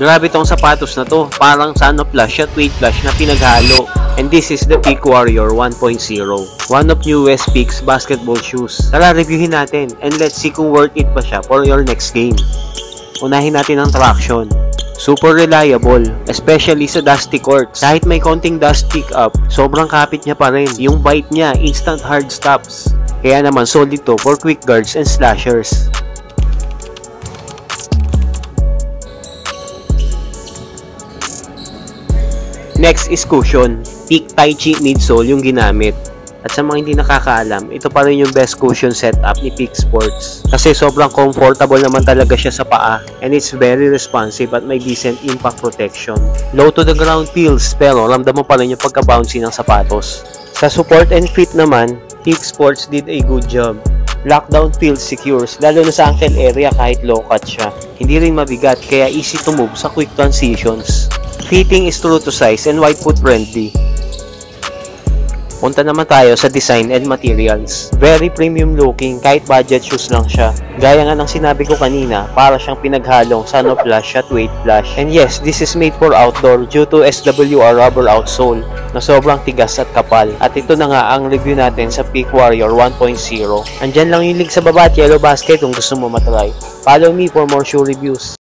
Grabe tong sapatos na to, parang Sun Plush at Weight Plush na pinaghalo. And this is the Peak Warrior 1.0, one of newest Peak's basketball shoes. Tara, reviewin natin and let's see kung worth it pa siya for your next game. Unahin natin ang traction. Super reliable, especially sa dusty courts. Kahit may konting dust pick up, sobrang kapit niya pa rin. Yung bite niya, instant hard stops. Kaya naman solid to for quick guards and slashers. Next is cushion. Peak Tai Chi midsole yung ginamit. At sa mga hindi nakakaalam, ito pa rin yung best cushion setup ni Peak Sports. Kasi sobrang comfortable naman talaga siya sa paa and it's very responsive at may decent impact protection. Low to the ground feels pero ramdam mo pa rin yung pagka-bouncy ng sapatos. Sa support and fit naman, Peak Sports did a good job. Lockdown feels secures lalo na sa ankle area kahit low cut siya. Hindi rin mabigat kaya easy to move sa quick transitions. Fitting is true to size and wide foot friendly. Punta naman tayo sa design and materials. Very premium looking kahit budget shoes lang siya. Gaya nga ng sinabi ko kanina, para siyang pinaghalong Sun Plush at Weight Plush. And yes, this is made for outdoor due to SWR rubber outsole na sobrang tigas at kapal. At ito na nga ang review natin sa Peak Warrior 1.0. Andyan lang yung link sa baba at yellow basket kung gusto mo matry. Follow me for more shoe reviews.